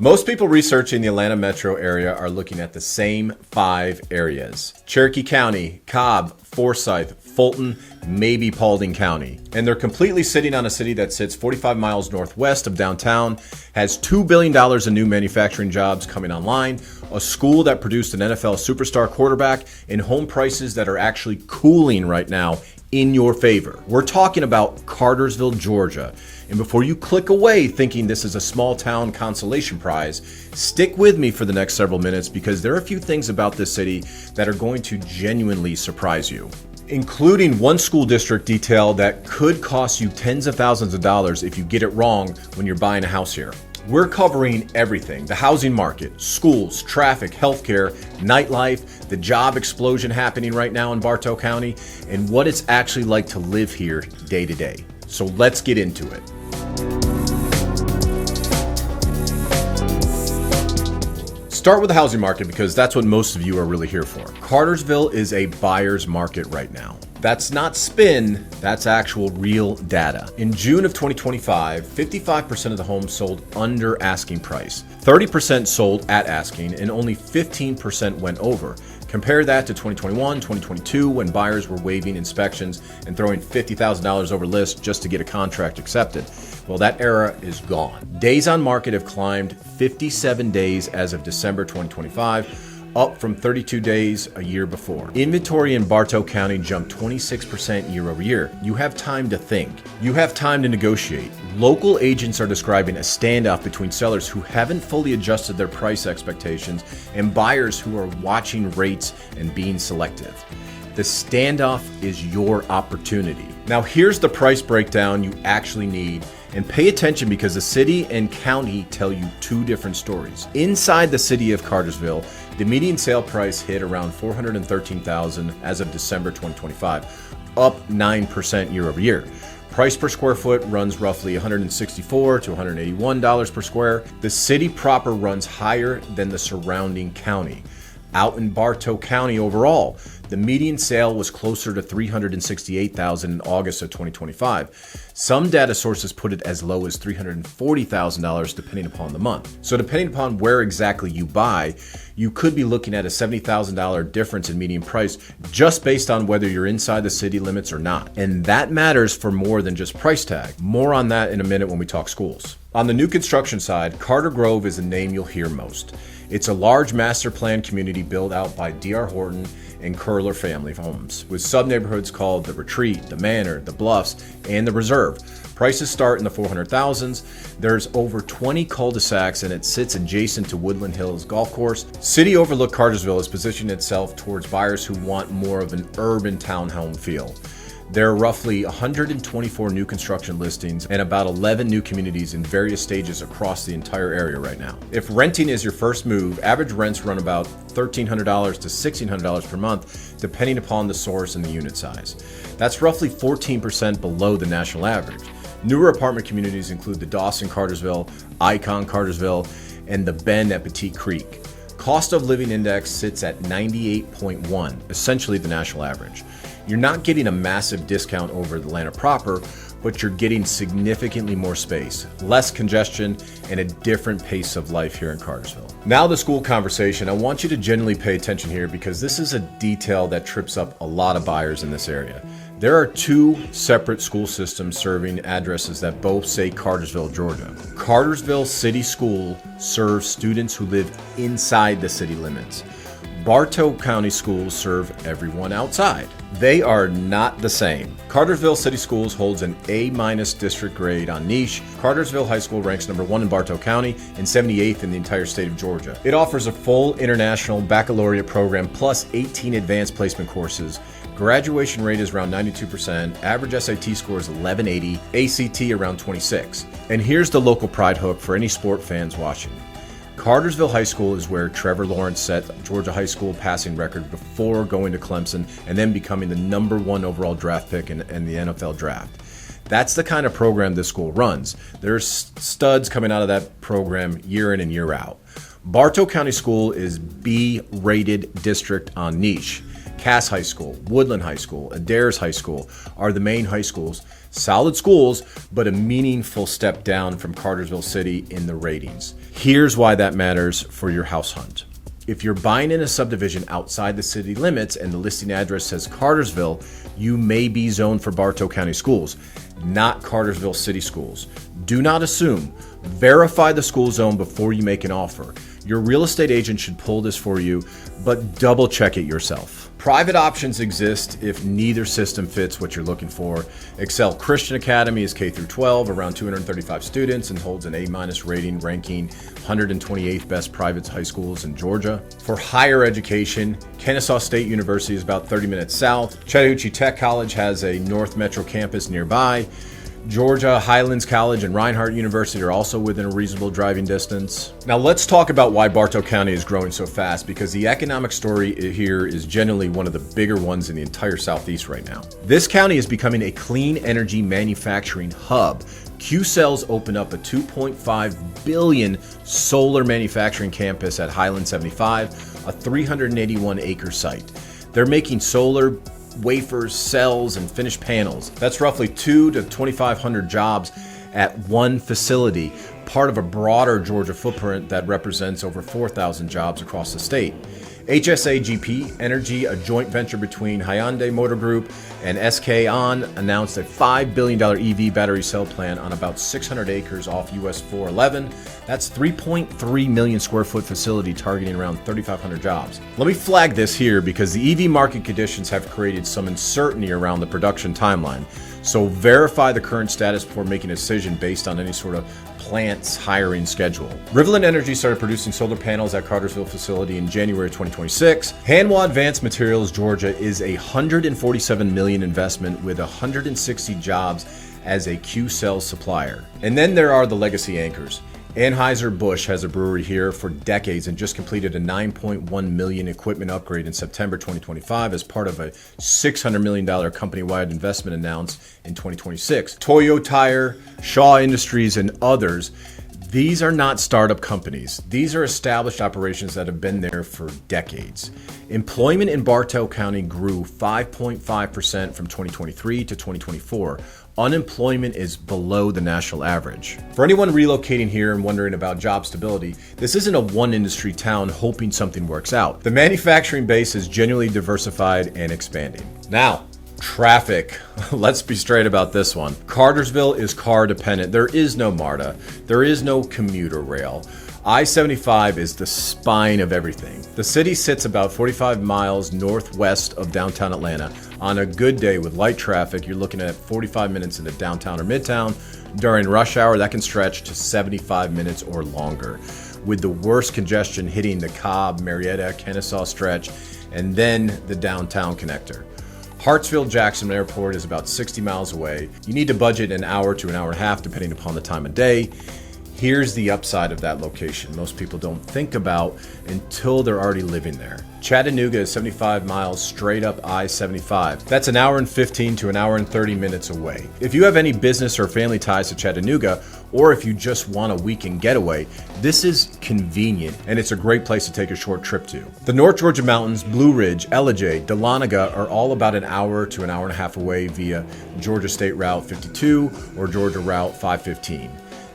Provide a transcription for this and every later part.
Most people researching the Atlanta metro area are looking at the same 5 areas: Cherokee County, Cobb, Forsyth, Fulton, maybe Paulding County. And they're completely sitting on a city that sits 45 miles northwest of downtown, has $2 billion in new manufacturing jobs coming online, a school that produced an NFL superstar quarterback, and home prices that are actually cooling right now in your favor. We're talking about Cartersville, Georgia. And before you click away thinking this is a small town consolation prize, stick with me for the next several minutes because there are a few things about this city that are going to genuinely surprise you, including one school district detail that could cost you tens of thousands of dollars if you get it wrong when you're buying a house here. We're covering everything: the housing market, schools, traffic, healthcare, nightlife, the job explosion happening right now in Bartow County, and what it's actually like to live here day to day. So let's get into it. Start with the housing market because that's what most of you are really here for. Cartersville is a buyer's market right now. That's not spin, that's actual real data. In June of 2025, 55% of the homes sold under asking price, 30% sold at asking, and only 15% went over. Compare that to 2021, 2022, when buyers were waiving inspections and throwing $50,000 over list just to get a contract accepted. Well, that era is gone. Days on market have climbed 57 days as of December 2025, up from 32 days a year before. Inventory in Bartow County jumped 26% year over year. You have time to think. You have time to negotiate. Local agents are describing a standoff between sellers who haven't fully adjusted their price expectations and buyers who are watching rates and being selective. The standoff is your opportunity. Now here's the price breakdown you actually need, and pay attention because the city and county tell you 2 different stories. Inside the city of Cartersville, the median sale price hit around $413,000 as of December 2025, up 9% year over year. Price per square foot runs roughly $164 to $181 per square. The city proper runs higher than the surrounding county. Out in Bartow County overall, the median sale was closer to $368,000 in August of 2025. Some data sources put it as low as $340,000 depending upon the month. So depending upon where exactly you buy, you could be looking at a $70,000 difference in median price just based on whether you're inside the city limits or not. And that matters for more than just price tag. More on that in a minute when we talk schools. On the new construction side, Carter Grove is a name you'll hear most. It's a large master plan community built out by D.R. Horton and Curler family homes, with sub-neighborhoods called the Retreat, the Manor, the Bluffs, and the Reserve. Prices start in the $400,000s. There's over 20 cul-de-sacs and it sits adjacent to Woodland Hills Golf Course. City Overlook Cartersville is positioning itself towards buyers who want more of an urban townhome feel. There are roughly 124 new construction listings and about 11 new communities in various stages across the entire area right now. If renting is your first move, average rents run about $1,300 to $1,600 per month, depending upon the source and the unit size. That's roughly 14% below the national average. Newer apartment communities include the Dawson Cartersville, Icon Cartersville, and the Bend at Petite Creek. Cost of living index sits at 98.1, essentially the national average. You're not getting a massive discount over Atlanta proper, but you're getting significantly more space, less congestion, and a different pace of life here in Cartersville. Now the school conversation. I want you to genuinely pay attention here because this is a detail that trips up a lot of buyers in this area. There are 2 separate school systems serving addresses that both say Cartersville, Georgia. Cartersville City School serves students who live inside the city limits. Bartow County Schools serve everyone outside. They are not the same. Cartersville City Schools holds an A- district grade on niche. Cartersville High School ranks number 1 in Bartow County and 78th in the entire state of Georgia. It offers a full international baccalaureate program plus 18 advanced placement courses. Graduation rate is around 92%, average SAT score is 1180, ACT around 26. And here's the local pride hook for any sport fans watching. Cartersville High School is where Trevor Lawrence set Georgia High School passing record before going to Clemson and then becoming the number 1 overall draft pick in the NFL draft. That's the kind of program this school runs. There's studs coming out of that program year in and year out. Bartow County School is B-rated district on niche. Cass High School, Woodland High School, Adair's High School are the main high schools. Solid schools, but a meaningful step down from Cartersville City in the ratings. Here's why that matters for your house hunt. If you're buying in a subdivision outside the city limits and the listing address says Cartersville, you may be zoned for Bartow County Schools, not Cartersville City Schools. Do not assume. Verify the school zone before you make an offer. Your real estate agent should pull this for you, but double check it yourself. Private options exist if neither system fits what you're looking for. Excel Christian Academy is K through 12, around 235 students, and holds an A- rating, ranking 128th best private high schools in Georgia. For higher education, Kennesaw State University is about 30 minutes south. Chattahoochee Tech College has a North Metro campus nearby. Georgia Highlands College and Reinhardt University are also within a reasonable driving distance. Now let's talk about why Bartow County is growing so fast, because the economic story here is generally one of the bigger ones in the entire Southeast right now. This county is becoming a clean energy manufacturing hub. Q-Cells opened up a $2.5 billion solar manufacturing campus at Highland 75, a 381-acre site. They're making solar wafers, cells, and finished panels. That's roughly 2,000 to 2,500 jobs at one facility, part of a broader Georgia footprint that represents over 4,000 jobs across the state. HSAGP Energy, a joint venture between Hyundai Motor Group and SK On, announced a $5 billion EV battery cell plant on about 600 acres off US 411. That's 3.3 million square foot facility targeting around 3,500 jobs. Let me flag this here because the EV market conditions have created some uncertainty around the production timeline. So verify the current status before making a decision based on any sort of plant's hiring schedule. Riverland Energy started producing solar panels at Cartersville facility in January 2026. Hanwha Advanced Materials Georgia is a $147 million investment with 160 jobs as a Q-Cell supplier. And then there are the legacy anchors. Anheuser-Busch has a brewery here for decades and just completed a $9.1 million equipment upgrade in September 2025 as part of a $600 million company-wide investment announced in 2026. Toyo Tire, Shaw Industries, and others. These are not startup companies. These are established operations that have been there for decades. Employment in Bartow County grew 5.5% from 2023 to 2024. Unemployment is below the national average. For anyone relocating here and wondering about job stability, this isn't a one industry town hoping something works out. The manufacturing base is genuinely diversified and expanding. Now, traffic. Let's be straight about this one. Cartersville is car dependent. There is no MARTA. There is no commuter rail. I-75 is the spine of everything. The city sits about 45 miles northwest of downtown Atlanta. On a good day with light traffic, you're looking at 45 minutes into downtown or midtown. During rush hour, that can stretch to 75 minutes or longer, with the worst congestion hitting the Cobb, Marietta, Kennesaw stretch, and then the downtown connector. Hartsfield-Jackson Airport is about 60 miles away. You need to budget an hour to an hour and a half depending upon the time of day. Here's the upside of that location most people don't think about until they're already living there. Chattanooga is 75 miles straight up I-75. That's an hour and 15 to an hour and 30 minutes away. If you have any business or family ties to Chattanooga, or if you just want a weekend getaway, this is convenient and it's a great place to take a short trip to. The North Georgia Mountains, Blue Ridge, Ellijay, Dahlonega are all about an hour to an hour and a half away via Georgia State Route 52 or Georgia Route 515.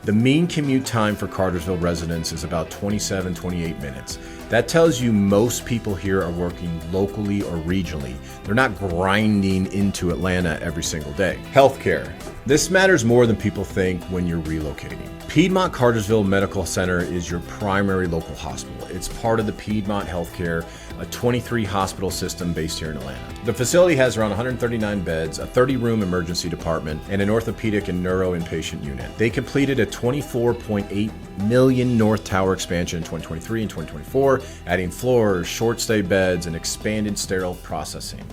The mean commute time for Cartersville residents is about 27-28 minutes. That tells you most people here are working locally or regionally. They're not grinding into Atlanta every single day. Healthcare. This matters more than people think when you're relocating. Piedmont Cartersville Medical Center is your primary local hospital. It's part of the Piedmont Healthcare, a 23-hospital system based here in Atlanta. The facility has around 139 beds, a 30-room emergency department, and an orthopedic and neuro inpatient unit. They completed a $24.8 million North Tower expansion in 2023 and 2024, adding floors, short-stay beds, and expanded sterile processing.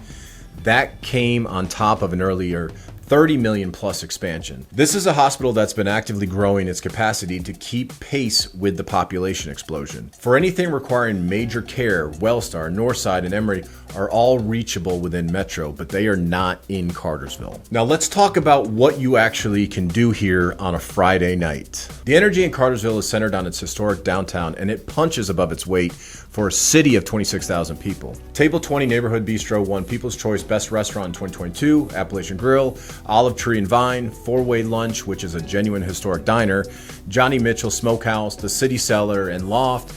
That came on top of an earlier $30 million plus expansion. This is a hospital that's been actively growing its capacity to keep pace with the population explosion. For anything requiring major care, Wellstar, Northside, and Emory are all reachable within Metro, but they are not in Cartersville. Now let's talk about what you actually can do here on a Friday night. The energy in Cartersville is centered on its historic downtown, and it punches above its weight for a city of 26,000 people. Table 20 Neighborhood Bistro won People's Choice Best Restaurant in 2022, Appalachian Grill Olive Tree and Vine, Four-Way Lunch, which is a genuine historic diner, Johnny Mitchell Smokehouse, the City Cellar and Loft,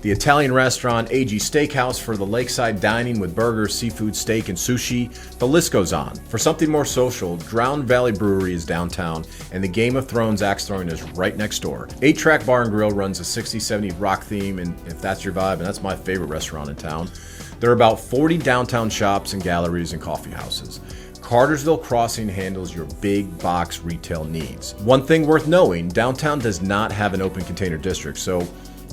the Italian restaurant AG Steakhouse for the lakeside dining with burgers, seafood, steak, and sushi. The list goes on. For something more social, Drowned Valley Brewery is downtown, and the Game of Thrones axe throwing is right next door. 8-Track Bar and Grill runs a 60s, 70s rock theme, and if that's your vibe, and that's my favorite restaurant in town. There are about 40 downtown shops and galleries and coffee houses. Cartersville Crossing handles your big box retail needs. One thing worth knowing, downtown does not have an open container district, so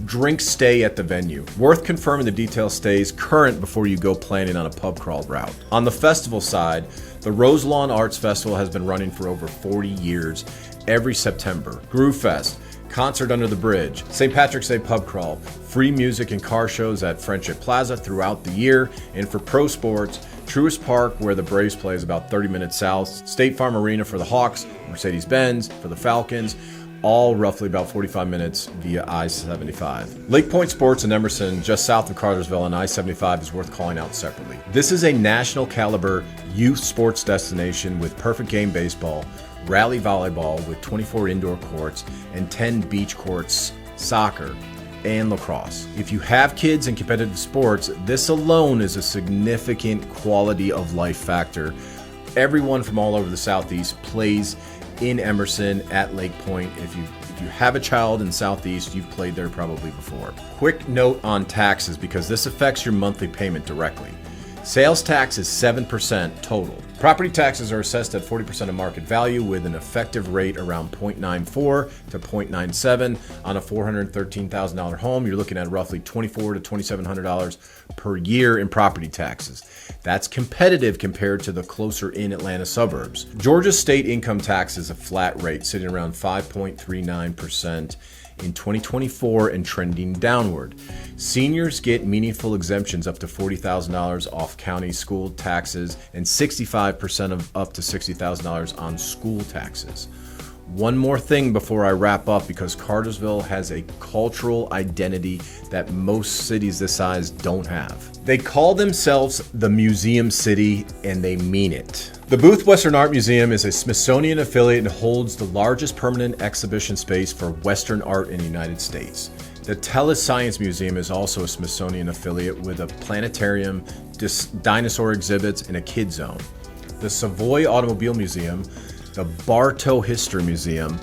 drinks stay at the venue. Worth confirming the detail stays current before you go planning on a pub crawl route. On the festival side, the Rose Lawn Arts Festival has been running for over 40 years every September. Groove Fest, Concert Under the Bridge, St. Patrick's Day pub crawl, free music and car shows at Friendship Plaza throughout the year, and for pro sports, Truist Park, where the Braves play, is about 30 minutes south, State Farm Arena for the Hawks, Mercedes-Benz for the Falcons, all roughly about 45 minutes via I-75. Lake Point Sports in Emerson, just south of Cartersville on I-75, is worth calling out separately. This is a national caliber youth sports destination with perfect game baseball, rally volleyball with 24 indoor courts and 10 beach courts, soccer, and lacrosse. If you have kids in competitive sports, this alone is a significant quality of life factor. Everyone from all over the Southeast plays in Emerson at Lake Point. If you have a child in Southeast, you've played there probably before. Quick note on taxes, because this affects your monthly payment directly. Sales tax is 7% total. Property taxes are assessed at 40% of market value with an effective rate around 0.94 to 0.97. On a $413,000 home, you're looking at roughly $2,400 to $2,700 per year in property taxes. That's competitive compared to the closer in Atlanta suburbs. Georgia's state income tax is a flat rate, sitting around 5.39% in 2024 and trending downward. Seniors get meaningful exemptions up to $40,000 off county school taxes and 65% of up to $60,000 on school taxes. One more thing before I wrap up, because Cartersville has a cultural identity that most cities this size don't have. They call themselves the Museum City, and they mean it. The Booth Western Art Museum is a Smithsonian affiliate and holds the largest permanent exhibition space for Western art in the United States. The Telus Science Museum is also a Smithsonian affiliate with a planetarium, dinosaur exhibits, and a kid zone. The Savoy Automobile Museum, the Bartow History Museum,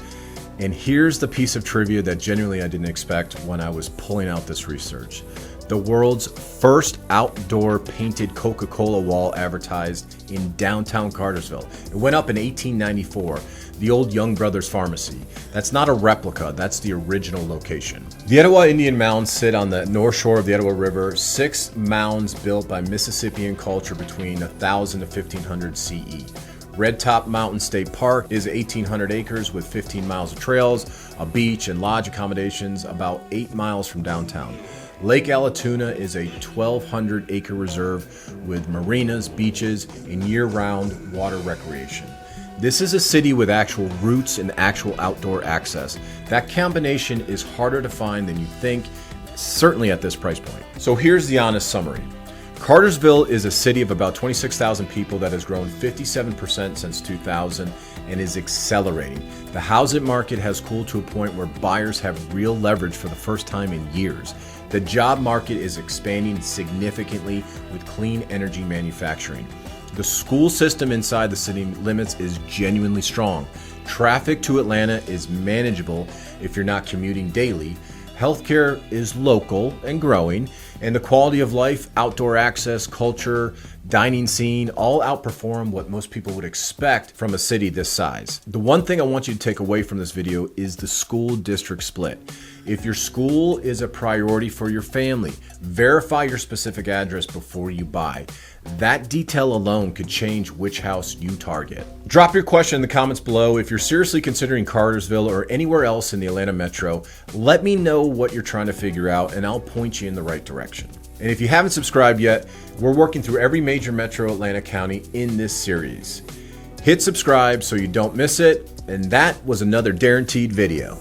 and here's the piece of trivia that genuinely I didn't expect when I was pulling out this research. The world's first outdoor painted Coca-Cola wall advertised in downtown Cartersville. It went up in 1894, the old Young Brothers Pharmacy. That's not a replica, that's the original location. The Etowah Indian Mounds sit on the north shore of the Etowah River, 6 mounds built by Mississippian culture between 1000 to 1500 CE. Red Top Mountain State Park is 1,800 acres with 15 miles of trails, a beach, and lodge accommodations about 8 miles from downtown. Lake Allatoona is a 1,200 acre reserve with marinas, beaches, and year-round water recreation. This is a city with actual roots and actual outdoor access. That combination is harder to find than you think, certainly at this price point. So here's the honest summary. Cartersville is a city of about 26,000 people that has grown 57% since 2000 and is accelerating. The housing market has cooled to a point where buyers have real leverage for the first time in years. The job market is expanding significantly with clean energy manufacturing. The school system inside the city limits is genuinely strong. Traffic to Atlanta is manageable if you're not commuting daily. Healthcare is local and growing, and the quality of life, outdoor access, culture, dining scene all outperform what most people would expect from a city this size. The one thing I want you to take away from this video is the school district split. If your school is a priority for your family, verify your specific address before you buy. That detail alone could change which house you target. Drop your question in the comments below. If you're seriously considering Cartersville or anywhere else in the Atlanta metro, let me know what you're trying to figure out and I'll point you in the right direction. And if you haven't subscribed yet, we're working through every major metro Atlanta county in this series. Hit subscribe so you don't miss it, and that was another guaranteed video.